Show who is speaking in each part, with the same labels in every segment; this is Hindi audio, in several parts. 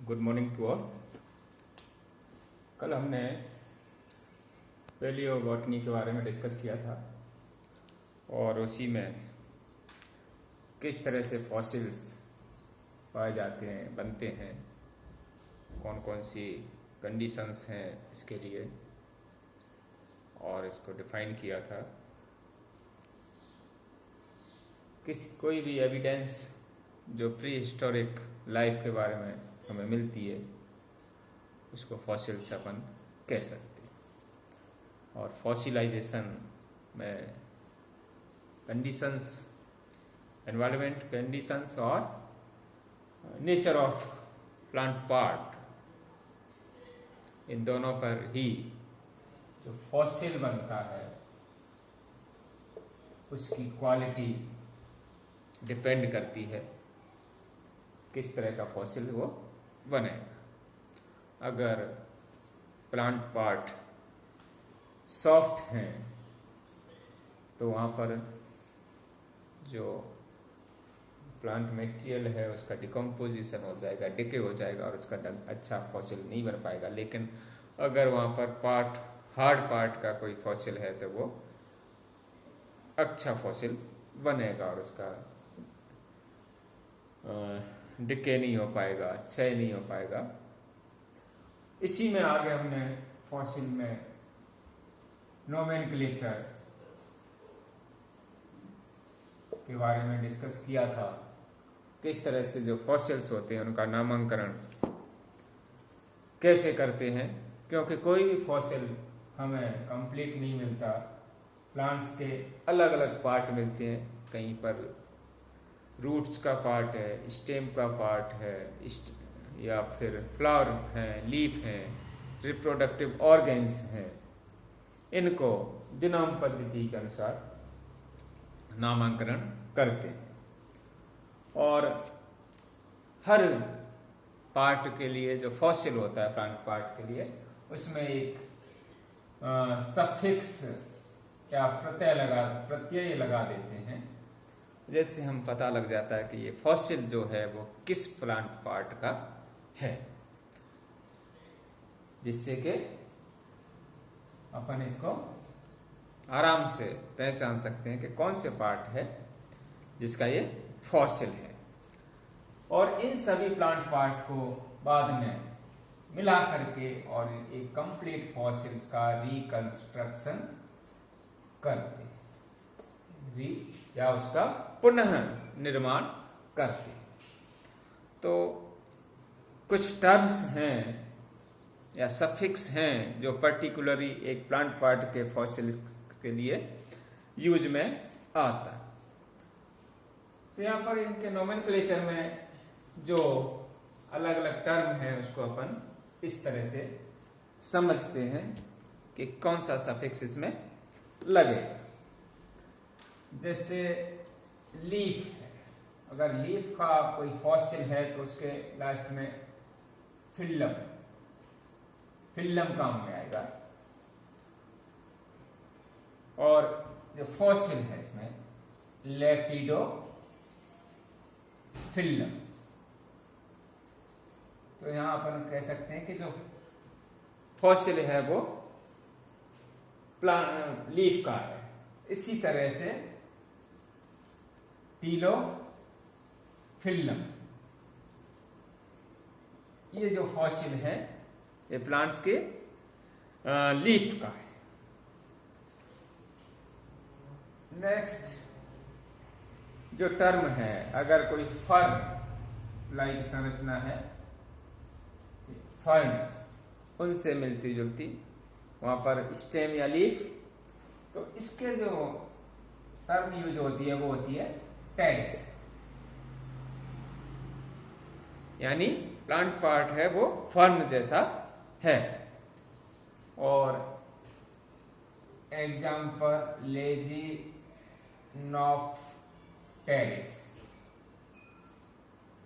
Speaker 1: Good morning to all. कल हमने पैलियोबॉटनी के बारे में डिस्कस किया था और उसी में किस तरह से फॉसिल्स पाए जाते हैं, बनते हैं, कौन कौन सी कंडीशंस हैं इसके लिए, और इसको डिफाइन किया था। कोई भी एविडेंस जो प्री हिस्टोरिक लाइफ के बारे में हमें मिलती है उसको फॉसिल्स अपन कह सकते हैं। और फॉसिलाइजेशन में कंडीशंस, एनवायरनमेंट कंडीशंस और नेचर ऑफ प्लांट पार्ट, इन दोनों पर ही जो फॉसिल बनता है उसकी क्वालिटी डिपेंड करती है किस तरह का फॉसिल वो बनेगा। अगर प्लांट पार्ट सॉफ्ट हैं तो वहाँ पर जो प्लांट मटेरियल है उसका डिकम्पोजिशन हो जाएगा, डिके हो जाएगा और उसका अच्छा फॉसिल नहीं बन पाएगा। लेकिन अगर वहाँ पर हार्ड पार्ट का कोई फॉसिल है तो वो अच्छा फॉसिल बनेगा और उसका डिके नहीं हो पाएगा, क्षय नहीं हो पाएगा। इसी में आगे हमने फॉसिल में नोमेनक्लेचर के बारे में डिस्कस किया था, किस तरह से जो फॉसिल्स होते हैं उनका नामांकन कैसे करते हैं, क्योंकि कोई भी फॉसिल हमें कंप्लीट नहीं मिलता। प्लांट्स के अलग अलग पार्ट मिलते हैं, कहीं पर रूट्स का पार्ट है, स्टेम का पार्ट है, या फिर फ्लावर है, लीफ है, रिप्रोडक्टिव ऑर्गन्स हैं। इनको दिनाम पद्धति के अनुसार नामांकन करते हैं और हर पार्ट के लिए जो फॉसिल होता है प्लांट पार्ट के लिए उसमें एक सफिक्स या प्रत्यय लगा देते हैं, जैसे हम पता लग जाता है कि ये फॉसिल जो है वो किस प्लांट पार्ट का है, जिससे कि अपन इसको आराम से पहचान सकते हैं कि कौन से पार्ट है जिसका ये फॉसिल है। और इन सभी प्लांट पार्ट को बाद में मिला करके और एक कंप्लीट फॉसिल्स का रिकंस्ट्रक्शन करते या उसका पुनः निर्माण करते। तो कुछ टर्म्स हैं या सफिक्स हैं जो पर्टिकुलरली एक प्लांट पार्ट के फॉसिल के लिए यूज में आता है। तो यहाँ पर इनके नोमेनक्लेचर में जो अलग अलग टर्म है उसको अपन इस तरह से समझते हैं कि कौन सा सफिक्स इसमें लगेगा। जैसे लीफ है, अगर लीफ का कोई फॉसिल है तो उसके लास्ट में फिल्लम काम में आएगा। और जो फॉसिल है इसमें लेपिडो फिल्लम। तो यहां अपन कह सकते हैं कि जो फॉसिल है वो लीफ का है। इसी तरह से पीलो फिल्लम, ये जो फॉसिल है ये प्लांट्स के लीफ का है। नेक्स्ट जो टर्म है, अगर कोई फर्न लाइक संरचना है, फर्न्स उनसे मिलती जुलती, वहां पर स्टेम या लीफ, तो इसके जो टर्म यूज होती है वो होती है टेरिस, यानी प्लांट पार्ट है वो फर्न जैसा है। और एग्जाम्पल लेजिनोप्टेरिस,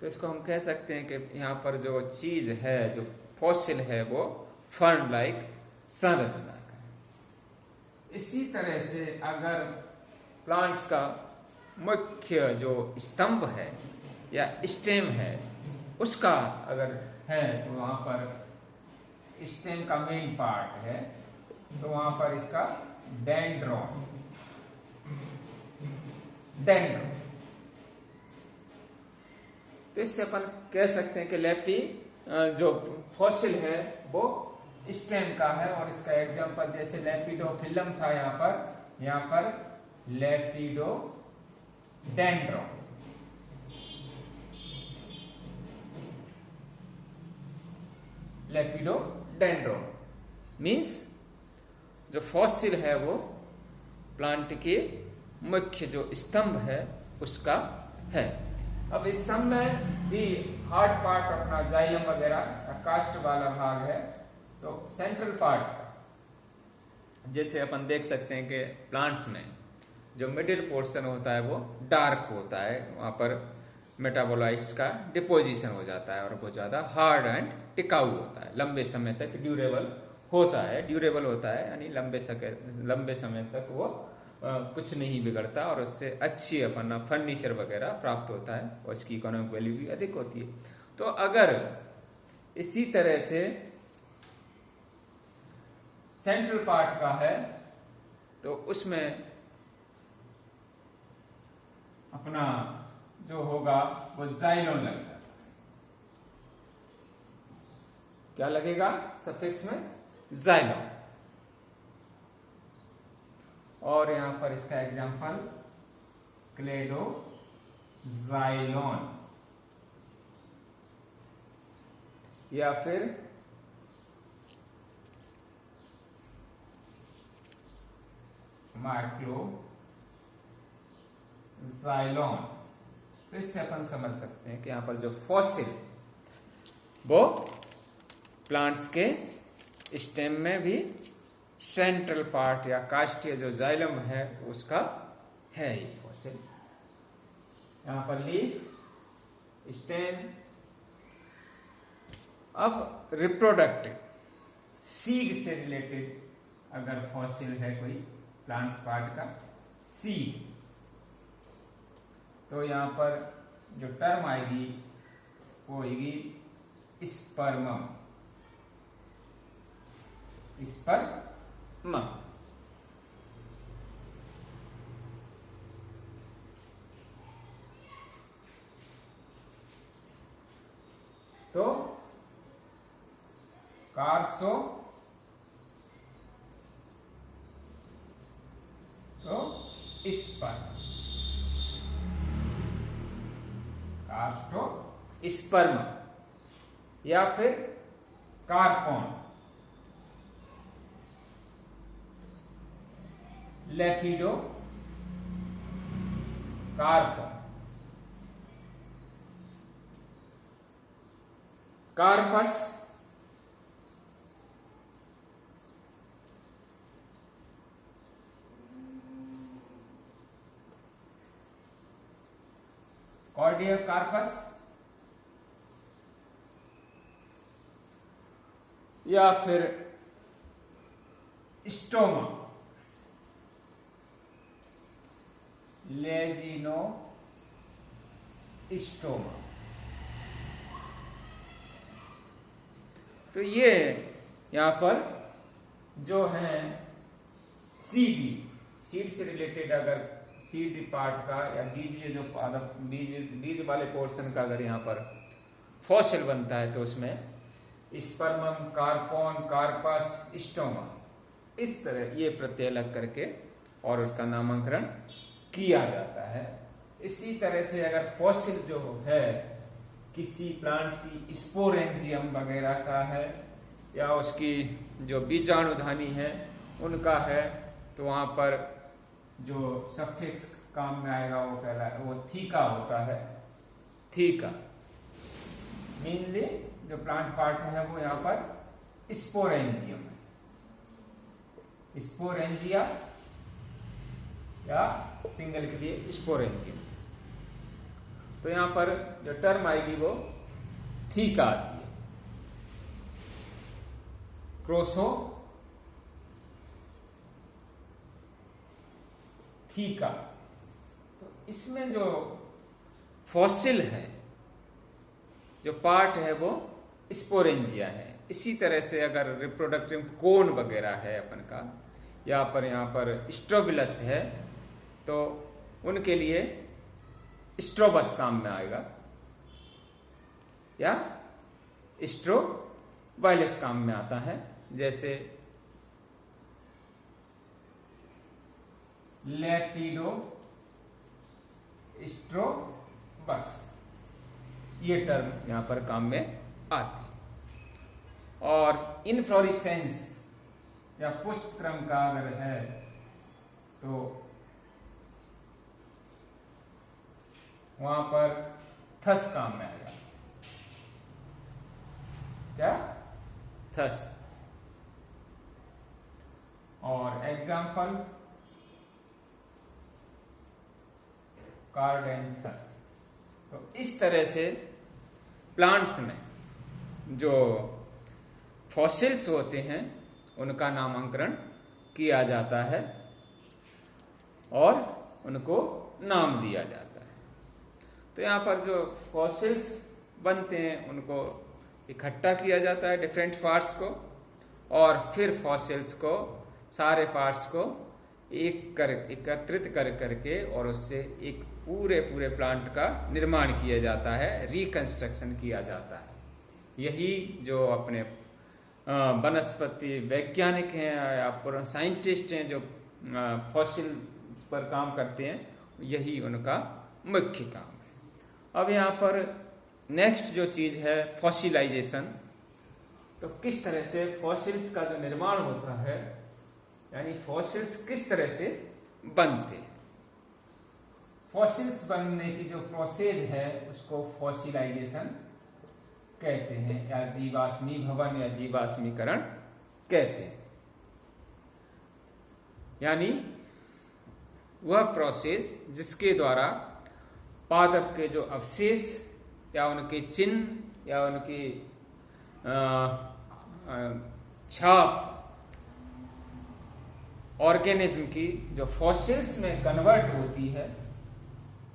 Speaker 1: तो इसको हम कह सकते हैं कि यहाँ पर जो चीज है, जो फॉसिल है, वो फर्न लाइक संरचना का है। इसी तरह से अगर प्लांट्स का मुख्य जो स्तंभ है या स्टेम है उसका अगर है तो वहां पर स्टेम का मेन पार्ट है, तो वहां पर इसका डेंड्रॉन, डेंड्रॉन। तो इससे अपन कह सकते हैं कि लेपी जो फॉसिल है वो स्टेम का है, और इसका एग्जांपल जैसे लेपिडोफिलम था यहाँ पर लेपिडोडेंड्रॉन। लेपिडोडेंड्रॉन मीन्स जो फॉसिल है वो प्लांट के मुख्य जो स्तंभ है उसका है। अब स्तंभ में भी हार्ड पार्ट अपना जाइलम वगैरह कास्ट वाला भाग है, तो सेंट्रल पार्ट जैसे अपन देख सकते हैं कि प्लांट्स में जो मिडिल पोर्शन होता है वो डार्क होता है, वहां पर मेटाबोलाइट्स का डिपोजिशन हो जाता है और बहुत ज्यादा हार्ड एंड टिकाऊ होता है, लंबे समय तक ड्यूरेबल होता है, यानी लंबे समय तक वो कुछ नहीं बिगड़ता और उससे अच्छी अपना फर्नीचर वगैरह प्राप्त होता है और इसकी इकोनॉमिक वैल्यू भी अधिक होती है। तो अगर इसी तरह से सेंट्रल पार्ट का है तो उसमें अपना जो होगा वो जाइलोन लगेगा। क्या लगेगा सफिक्स में? जाइलोन। और यहां पर इसका एग्जांपल क्लेडोजाइलोन या फिर माइक्लोजाइलोन। तो इससे अपन समझ सकते हैं कि यहां पर जो फॉसिल वो प्लांट्स के स्टेम में भी सेंट्रल पार्ट या काष्ठीय जो जाइलम है उसका है ही फॉसिल। यहां पर लीफ, स्टेम। अब रिप्रोडक्टिव सीड से रिलेटेड अगर फॉसिल है कोई प्लांट्स पार्ट का सीड, तो यहां पर जो टर्म आएगी वो होगी स्पर्मम। तो कार्सो तो स्पर्म, कास्टो स्पर्म या फिर कार्पोन, लेपिडो कार्पोन, कार्पस, कॉर्डियोकार्पस या फिर स्टोमा, लेजिनो स्टोमा। तो ये यहां पर जो है सीड से रिलेटेड अगर सीड पार्ट का या बीज वाले पोर्शन का अगर यहाँ पर फॉसिल बनता है तो उसमें स्पर्मम, कार्पोन, कार्पस, स्टोमा, इस तरह ये प्रत्यय लग करके और उसका नामकरण किया जाता है। इसी तरह से अगर फॉसिल जो है किसी प्लांट की स्पोरेंजियम वगैरह का है या उसकी जो बीजाणुधानी है उनका है, तो वहां पर जो सफिक्स काम में आएगा वो थीका होता है। थीका मेनली जो प्लांट पार्ट है वो यहाँ पर स्पोरेंजियम है, स्पोरेंजिया या सिंगल के लिए स्पोरेंजियम। तो यहां पर जो टर्म आएगी वो थीका आती है। Croissant theca. तो इसमें जो फॉसिल है जो पार्ट है वो स्पोरेंजिया है। इसी तरह से अगर रिप्रोडक्टिव कोन वगैरह है अपन का, यहाँ पर स्ट्रोबिलस है, तो उनके लिए स्ट्रोबस काम में आएगा या स्ट्रोबाइलस काम में आता है। जैसे लेपिडो स्ट्रोबस, ये टर्म यहां पर काम में आती है। और इनफ्लोरेसेंस या पुष्प क्रम का अगर है तो वहां पर थस काम में आएगा। क्या? थस। और एग्जाम्पल कार्डेंथस। तो इस तरह से प्लांट्स में जो फॉसिल्स होते हैं उनका नामांकन किया जाता है और उनको नाम दिया जाता है। तो यहाँ पर जो फॉसिल्स बनते हैं उनको इकट्ठा किया जाता है डिफरेंट पार्ट्स को, और फिर फॉसिल्स को, सारे पार्ट्स को एकत्रित करके और उससे एक पूरे प्लांट का निर्माण किया जाता है, रिकंस्ट्रक्शन किया जाता है। यही जो अपने वनस्पति वैज्ञानिक हैं या साइंटिस्ट हैं जो फॉसिल पर काम करते हैं, यही उनका मुख्य काम है। अब यहाँ पर नेक्स्ट जो चीज है फॉसिलाइजेशन। तो किस तरह से फॉसिल्स का जो निर्माण होता है, यानी फॉसिल्स किस तरह से बनते हैं। फॉसिल्स बनने की जो प्रोसेस है उसको फॉसिलाइजेशन कहते हैं, या जीवाश्मी भवन या जीवाश्मीकरण कहते हैं। यानी वह प्रोसेस जिसके द्वारा पादप के जो अवशेष या उनके चिन्ह या उनकी छाप ऑर्गेनिज्म की जो फॉसिल्स में कन्वर्ट होती है,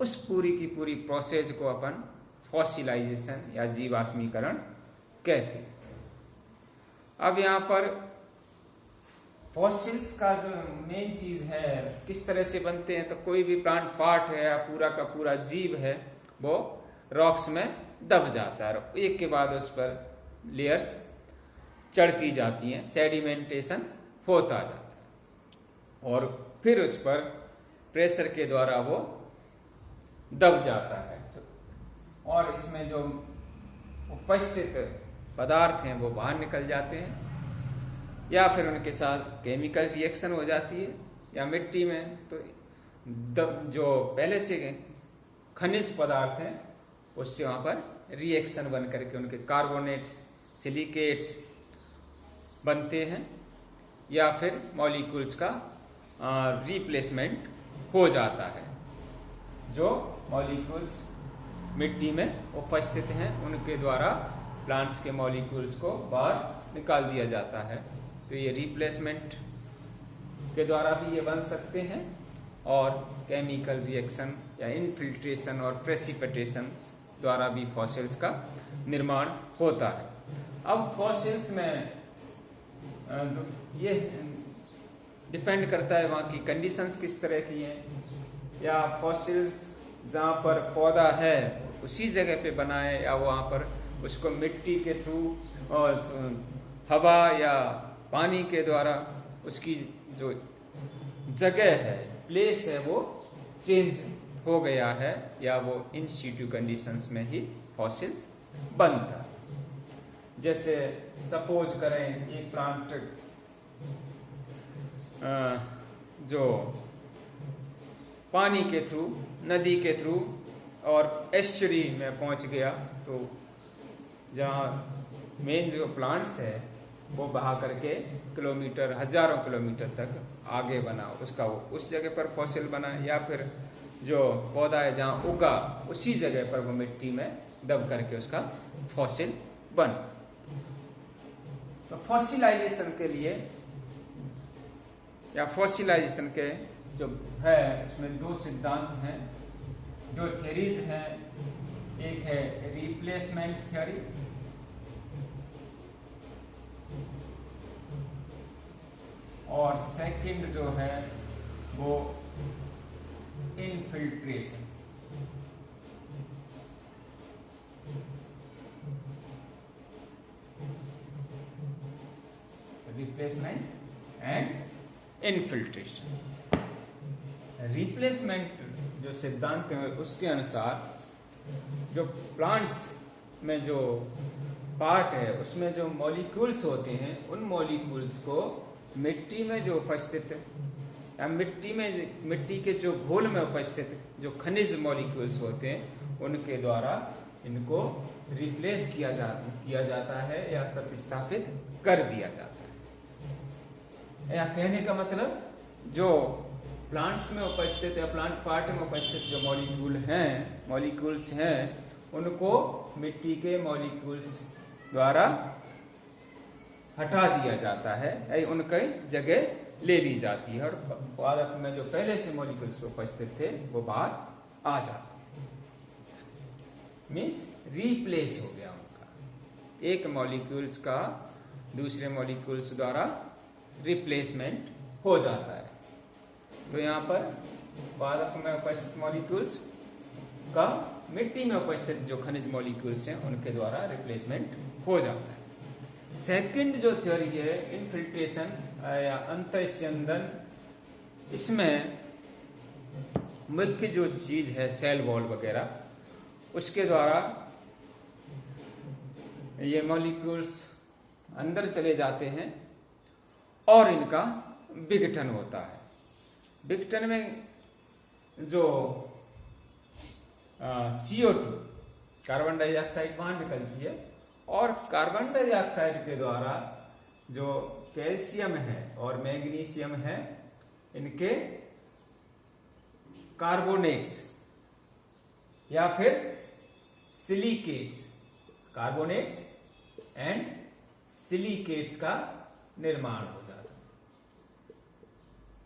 Speaker 1: उस पूरी की पूरी प्रोसेस को अपन फॉसिलाइजेशन या जीवाश्मीकरण कहते हैं। अब यहाँ पर फॉसिल्स का जो मेन चीज है किस तरह से बनते हैं, तो कोई भी प्लांट पार्ट है या पूरा का पूरा जीव है वो रॉक्स में दब जाता है, एक के बाद उस पर लेयर्स चढ़ती जाती हैं, सेडिमेंटेशन होता जाता है और फिर उस पर प्रेशर के द्वारा वो दब जाता है। और इसमें जो उपस्थित पदार्थ हैं वो बाहर निकल जाते हैं, या फिर उनके साथ केमिकल रिएक्शन हो जाती है, या मिट्टी में तो जो पहले से खनिज पदार्थ हैं उससे वहाँ पर रिएक्शन बन करके उनके कार्बोनेट्स, सिलिकेट्स बनते हैं, या फिर मॉलिक्यूल्स का रिप्लेसमेंट हो जाता है। जो मॉलिक्यूल्स मिट्टी में उपस्थित हैं उनके द्वारा प्लांट्स के मॉलिक्यूल्स को बाहर निकाल दिया जाता है। तो ये रिप्लेसमेंट के द्वारा भी ये बन सकते हैं, और केमिकल रिएक्शन या इनफिल्ट्रेशन और प्रेसिपिटेशन द्वारा भी फॉसिल्स का निर्माण होता है। अब फॉसिल्स में ये डिपेंड करता है वहाँ की कंडीशंस किस तरह की हैं, या फॉसिल्स जहाँ पर पौधा है उसी जगह पे बना है, या वहाँ पर उसको मिट्टी के थ्रू और हवा या पानी के द्वारा उसकी जो जगह है, प्लेस है, वो चेंज हो गया है, या वो इन सीटू कंडीशंस में ही फॉसिल्स बनता है। जैसे सपोज करें एक प्लांट जो पानी के थ्रू, नदी के थ्रू और एस्चुरी में पहुंच गया, तो जहाँ मेन जो प्लांट्स है वो बहा करके किलोमीटर, हजारों किलोमीटर तक आगे बना, उसका वो उस जगह पर फॉसिल बना, या फिर जो पौधा है जहाँ उगा उसी जगह पर वो मिट्टी में दब करके उसका फॉसिल बन। तो फॉसिलाइजेशन के लिए या फॉसिलाइजेशन के जो है उसमें दो सिद्धांत हैं, दो थ्योरीज हैं। एक है रिप्लेसमेंट थ्योरी, और सेकंड जो है वो infiltration. Replacement and infiltration. Replacement जो सिद्धांत है उसके अनुसार जो प्लांट्स में जो पार्ट है उसमें जो मॉलिक्यूल्स होते हैं उन मॉलिक्यूल्स को मिट्टी में जो उपस्थित या मिट्टी के जो घोल में उपस्थित जो खनिज मॉलिक्यूल्स होते हैं उनके द्वारा इनको रिप्लेस किया जाता है या प्रतिस्थापित कर दिया जाता है। या कहने का मतलब जो प्लांट्स में उपस्थित या प्लांट पार्ट में उपस्थित जो मॉलिक्यूल्स हैं उनको मिट्टी के मॉलिक्यूल्स द्वारा हटा दिया जाता है, उनकी जगह ले ली जाती है और पादप में जो पहले से मॉलिक्यूल्स उपस्थित थे वो बाहर आ जाते हैं। मीन्स रिप्लेस हो गया उनका, एक मॉलिक्यूल्स का दूसरे मॉलिक्यूल्स द्वारा रिप्लेसमेंट हो जाता है। तो यहाँ पर पादप में उपस्थित मॉलिक्यूल्स का मिट्टी में उपस्थित जो खनिज मॉलिक्यूल्स हैं उनके द्वारा रिप्लेसमेंट हो जाता है। सेकंड जो थ्योरी है इनफिल्ट्रेशन या अंतःस्यंदन, इसमें मुख्य जो चीज है सेल वॉल वगैरह उसके द्वारा ये मॉलिक्यूल्स अंदर चले जाते हैं और इनका विघटन होता है। विघटन में जो CO2 कार्बन डाइऑक्साइड बाहर निकलती है और कार्बन डाइऑक्साइड के द्वारा जो कैल्शियम है और मैग्नीशियम है इनके कार्बोनेट्स या फिर सिलिकेट्स, कार्बोनेट्स एंड सिलिकेट्स का निर्माण हो जाता है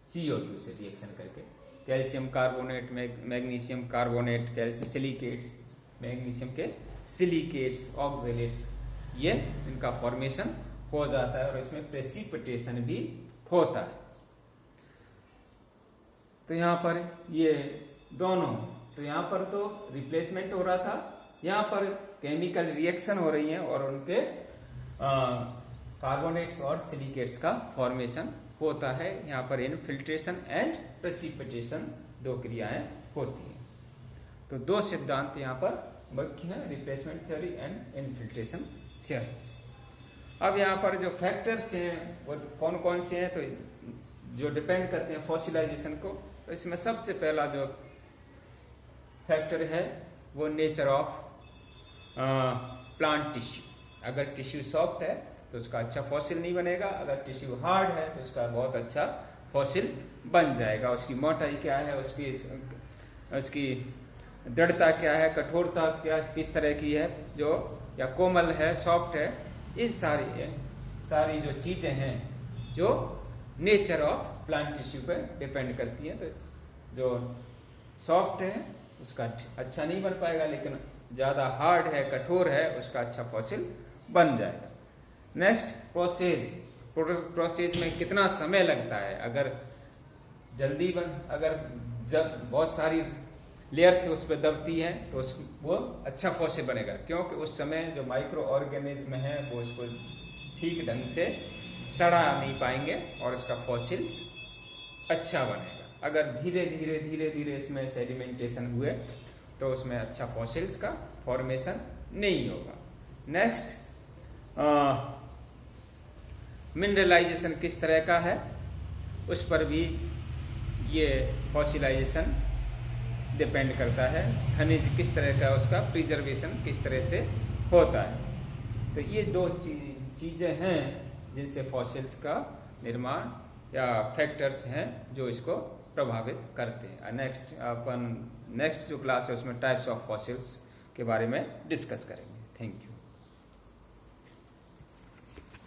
Speaker 1: CO2 से रिएक्शन करके। Calcium carbonate, magnesium carbonate, calcium silicates, magnesium के सिलिकेट्स, ऑक्सलेट्स, ये इनका फॉर्मेशन हो जाता है और इसमें प्रेसिपिटेशन भी होता है। तो यहाँ पर ये दोनों, तो यहाँ पर तो रिप्लेसमेंट हो रहा था, यहाँ पर केमिकल रिएक्शन हो रही है और उनके कार्बोनेट्स और सिलिकेट्स का फॉर्मेशन होता है। यहाँ पर इनफिल्ट्रेशन एंड प्रेसिपिटेशन दो क्रियाएं होती हैं। तो दो सिद्धांत यहाँ पर मुख्य है, replacement theory and infiltration theory. अब यहाँ पर जो फैक्टर्स हैं वो कौन कौन से हैं, तो जो डिपेंड करते हैं फॉसिलाइजेशन को, तो इसमें सबसे पहला जो फैक्टर है वो नेचर ऑफ प्लांट टिश्यू। अगर टिश्यू सॉफ्ट है तो उसका अच्छा फॉसिल नहीं बनेगा, अगर टिश्यू हार्ड है तो उसका बहुत अच्छा फॉसिल बन जाएगा। उसकी मोटाई क्या है, उसकी दृढ़ता क्या है, कठोरता क्या किस तरह की है, जो या कोमल है, सॉफ्ट है, इन सारी जो चीजें हैं जो नेचर ऑफ प्लांट टिश्यू पर डिपेंड करती हैं। तो जो सॉफ्ट है उसका अच्छा नहीं बन पाएगा, लेकिन ज्यादा हार्ड है, कठोर है, उसका अच्छा फॉसिल बन जाएगा। नेक्स्ट प्रोसेस में कितना समय लगता है, अगर जल्दी अगर जब बहुत सारी लेयर्स उस पर दबती है तो वो अच्छा फॉसिल बनेगा, क्योंकि उस समय जो माइक्रो ऑर्गेनिज्म है वो उसको ठीक ढंग से सड़ा नहीं पाएंगे और उसका फॉसिल अच्छा बनेगा। अगर धीरे धीरे इसमें सेडिमेंटेशन हुए तो उसमें अच्छा फॉसिल्स का फॉर्मेशन नहीं होगा। नेक्स्ट मिनरलाइजेशन किस तरह का है उस पर भी ये फॉसिलाइजेशन डिपेंड करता है। खनिज किस तरह का, उसका प्रिजर्वेशन किस तरह से होता है। तो ये दो चीजें हैं जिनसे फॉसिल्स का निर्माण या फैक्टर्स हैं जो इसको प्रभावित करते हैं। नेक्स्ट जो क्लास है उसमें टाइप्स ऑफ फॉसिल्स के बारे में डिस्कस करेंगे। Thank you.